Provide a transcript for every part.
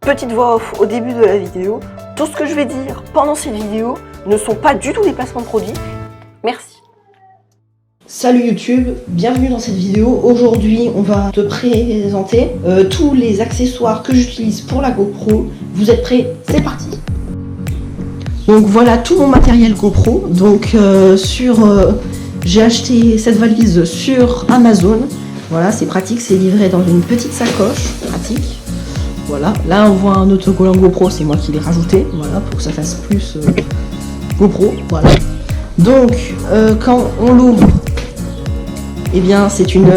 Petite voix off au début de la vidéo. Tout ce que je vais dire pendant cette vidéo ne sont pas du tout des placements de produits. Merci. Salut YouTube, bienvenue dans cette vidéo. Aujourd'hui, on va te présenter tous les accessoires que j'utilise pour la GoPro. Vous êtes prêts? C'est parti. Donc voilà tout mon matériel GoPro. Donc j'ai acheté cette valise sur Amazon. Voilà, c'est pratique, c'est livré dans une petite sacoche, pratique. Voilà, là on voit un autocollant GoPro, c'est moi qui l'ai rajouté, voilà, pour que ça fasse plus GoPro, voilà. Donc, quand on l'ouvre, eh bien c'est une...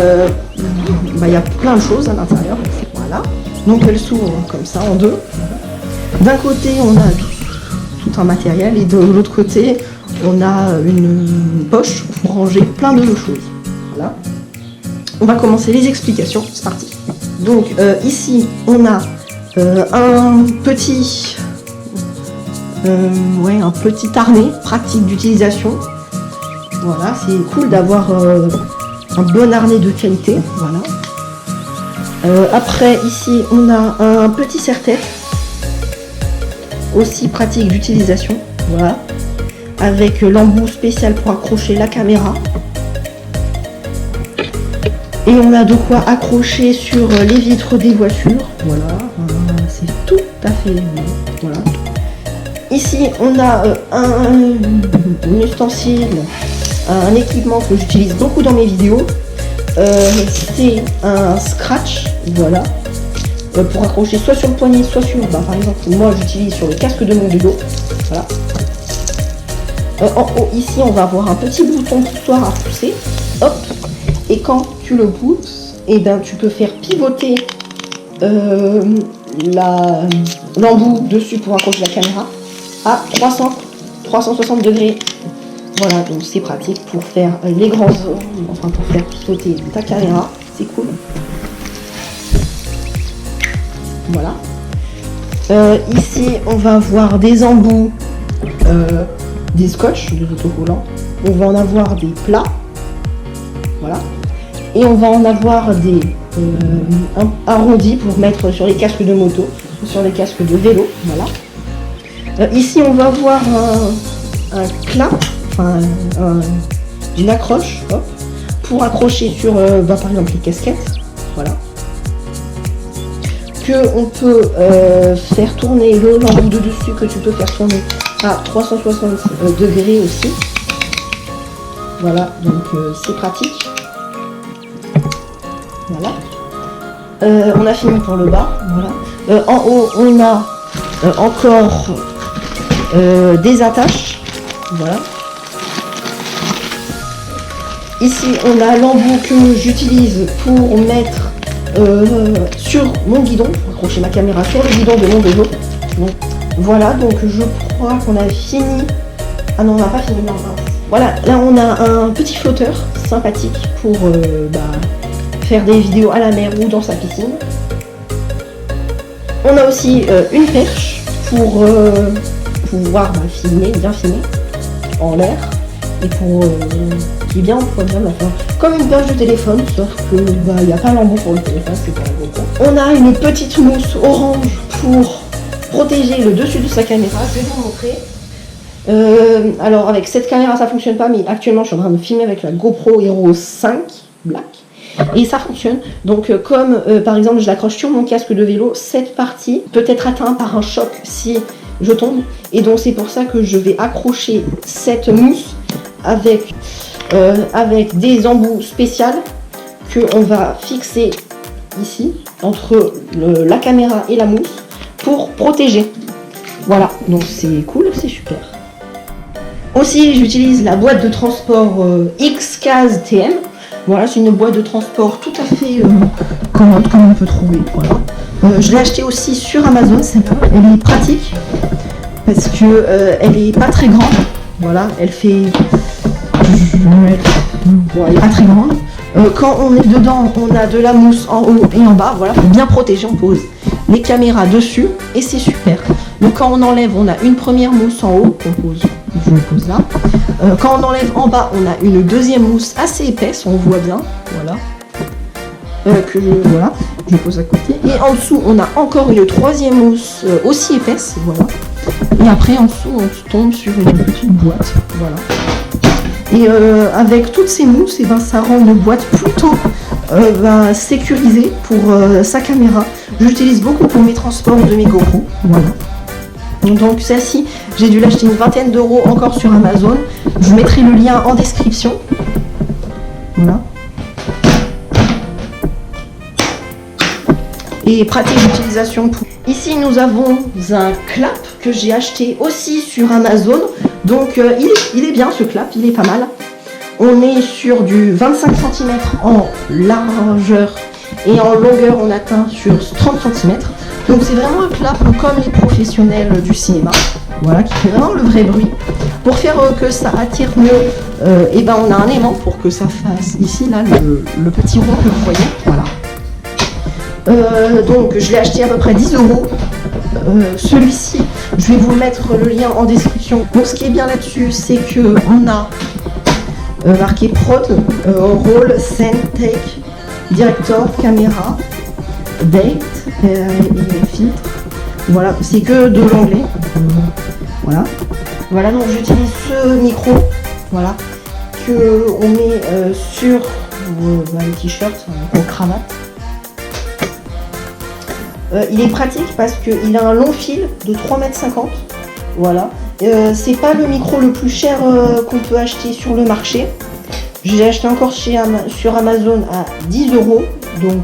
il y a plein de choses à l'intérieur, voilà. Donc elle s'ouvre comme ça en deux. D'un côté on a tout un matériel et de l'autre côté on a une poche pour ranger plein de choses, voilà. On va commencer les explications, c'est parti. Donc ici on a un petit harnais pratique d'utilisation. Voilà, c'est cool d'avoir un bon harnais de qualité. Voilà. Après ici on a un petit serre-tête aussi pratique d'utilisation. Voilà, avec l'embout spécial pour accrocher la caméra. Et on a de quoi accrocher sur les vitres des voitures. Voilà, c'est tout à fait voilà. Ici, on a un ustensile, un équipement que j'utilise beaucoup dans mes vidéos. C'est un scratch, voilà, pour accrocher soit sur le poignet, soit sur, par exemple, moi j'utilise sur le casque de mon vélo. Voilà. En haut, ici, on va avoir un petit bouton poussoir à pousser. Hop. Et quand tu le pousses, et tu peux faire pivoter l'embout dessus pour accrocher la caméra à 360 degrés. Voilà, donc c'est pratique pour faire les grands zooms, enfin pour faire pivoter ta caméra, c'est cool. Voilà. Ici, on va avoir des embouts, des scotch, des autocollants. On va en avoir des plats. Voilà. Et on va en avoir des arrondis pour mettre sur les casques de moto, sur les casques de vélo. Voilà. Ici, on va avoir un clap, enfin une accroche, hop, pour accrocher sur, par exemple, les casquettes. Voilà. Que on peut faire tourner l'embout de dessus, que tu peux faire tourner à 360 degrés aussi. Voilà, donc c'est pratique. Voilà. On a fini pour le bas. Voilà. En haut, on a encore des attaches. Voilà. Ici, on a l'embout que j'utilise pour mettre sur mon guidon, pour accrocher ma caméra sur le guidon de mon vélo. Donc, voilà, donc je crois qu'on a fini. Ah non, on n'a pas fini. Non, non. Voilà, là on a un petit flotteur sympathique pour faire des vidéos à la mer ou dans sa piscine. On a aussi une perche pour pouvoir bien filmer en l'air et pour qui est bien employable, enfin, comme une perche de téléphone, sauf que il n'y a pas l'embout pour le téléphone, c'est pas la GoPro. On a une petite mousse orange pour protéger le dessus de sa caméra, je vais vous montrer. Alors avec cette caméra ça fonctionne pas, mais actuellement je suis en train de filmer avec la GoPro Hero 5 Black et ça fonctionne. Donc comme par exemple je l'accroche sur mon casque de vélo, cette partie peut être atteinte par un choc si je tombe, et donc c'est pour ça que je vais accrocher cette mousse avec des embouts spéciaux que on va fixer ici entre la caméra et la mousse pour protéger. Voilà, donc c'est cool, c'est super. Aussi, j'utilise la boîte de transport X-Case TM. Voilà, c'est une boîte de transport tout à fait commode, comme on peut trouver. Voilà. Je l'ai acheté aussi sur Amazon, elle est pratique parce que elle est pas très grande. Voilà, elle fait. Bon, elle est pas très grande. Quand on est dedans, on a de la mousse en haut et en bas. Voilà, pour bien protéger, on pose les caméras dessus et c'est super. Donc quand on enlève, on a une première mousse en haut qu'on pose je le pose là. Quand on enlève en bas, on a une deuxième mousse assez épaisse, on voit bien, voilà. Voilà, je pose à côté. Et en dessous, on a encore une troisième mousse aussi épaisse, voilà. Et après, en dessous, on tombe sur une petite boîte, voilà. Et avec toutes ces mousses, et ben, ça rend une boîte plutôt sécurisée pour sa caméra. J'utilise beaucoup pour mes transports de mes GoPro, voilà. Donc celle-ci, j'ai dû l'acheter une vingtaine d'euros encore sur Amazon. Je vous mettrai le lien en description. Voilà. Et pratique d'utilisation. Ici, nous avons un clap que j'ai acheté aussi sur Amazon. Donc il est bien ce clap, il est pas mal. On est sur du 25 cm en largeur et en longueur on atteint sur 30 cm. Donc c'est vraiment un clap comme les professionnels du cinéma, voilà, qui fait vraiment le vrai bruit. Pour faire que ça attire mieux, et ben on a un aimant pour que ça fasse ici là le petit rond que vous voyez, voilà. Donc je l'ai acheté à peu près 10 euros. Celui-ci, je vais vous mettre le lien en description. Donc ce qui est bien là-dessus, c'est que on a marqué prod, roll, scène, take, director, caméra, date et filtre. Voilà, c'est que de l'anglais. Voilà. Voilà, donc j'utilise ce micro, voilà, que on met sur les t-shirts en cravate. Il est pratique parce qu'il a un long fil de 3,50 m. Voilà. C'est pas le micro le plus cher qu'on peut acheter sur le marché. J'ai acheté encore sur Amazon à 10 euros. Donc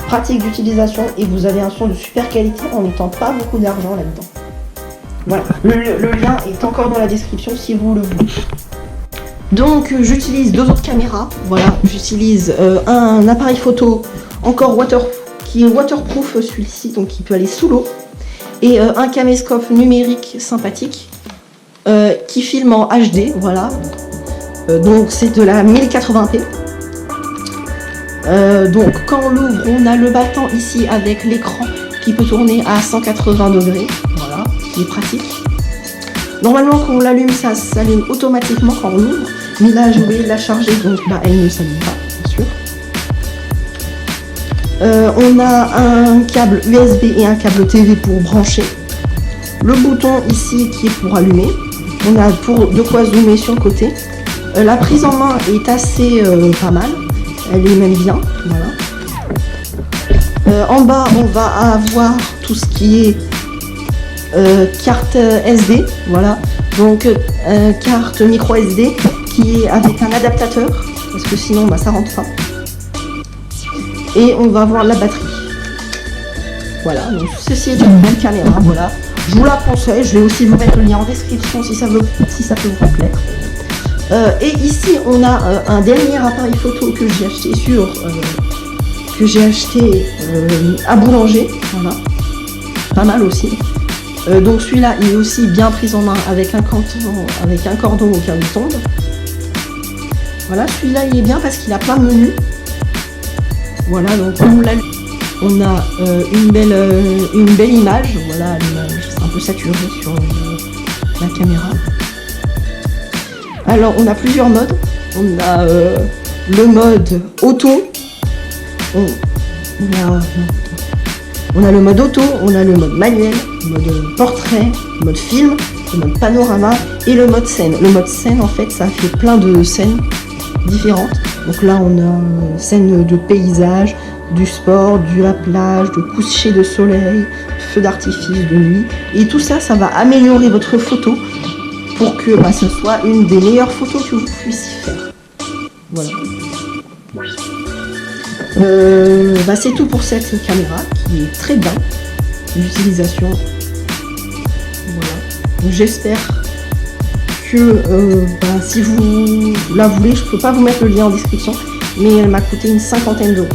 pratique d'utilisation et vous avez un son de super qualité en mettant pas beaucoup d'argent là-dedans. Voilà. Le lien est encore dans la description si vous le voulez. Donc j'utilise deux autres caméras. Voilà. J'utilise un appareil photo encore qui est waterproof celui-ci, donc il peut aller sous l'eau, et un caméscope numérique sympathique qui filme en HD, voilà. Donc c'est de la 1080p. Donc quand on l'ouvre, on a le battant ici avec l'écran qui peut tourner à 180 degrés, voilà, qui est pratique. Normalement quand on l'allume, ça s'allume automatiquement quand on l'ouvre, mais là je vais la charger, donc elle ne s'allume pas, bien sûr. On a un câble USB et un câble TV pour brancher. Le bouton ici qui est pour allumer. On a de quoi zoomer sur le côté. La prise en main est assez pas mal. Elle est même bien. Voilà. En bas, on va avoir tout ce qui est carte SD. Voilà. Donc carte micro SD qui est avec un adaptateur parce que sinon ça rentre pas. Et on va voir la batterie. Voilà, donc ceci est une belle caméra, voilà. Je vous la conseille, je vais aussi vous mettre le lien en description si ça peut vous plaire. Et ici on a un dernier appareil photo que j'ai acheté à Boulanger, voilà. Pas mal aussi. Donc celui-là il est aussi bien pris en main avec un cordon au cas où il tombe. Voilà, celui-là il est bien parce qu'il a plein de menus. Voilà, donc on a une belle image, voilà, l'image c'est un peu saturé sur la caméra. Alors on a plusieurs modes, on a le mode auto, on a le mode auto, on a le mode manuel, le mode portrait, le mode film, le mode panorama et le mode scène. Le mode scène en fait ça fait plein de scènes différentes. Donc là on a une scène de paysage, du sport, de la plage, de coucher de soleil, feu d'artifice de nuit. Et tout ça, ça va améliorer votre photo pour que ce soit une des meilleures photos que vous puissiez faire. Voilà. C'est tout pour cette caméra qui est très bien d'utilisation. Voilà. J'espère que si vous la voulez, je peux pas vous mettre le lien en description, mais elle m'a coûté une 50aine d'euros.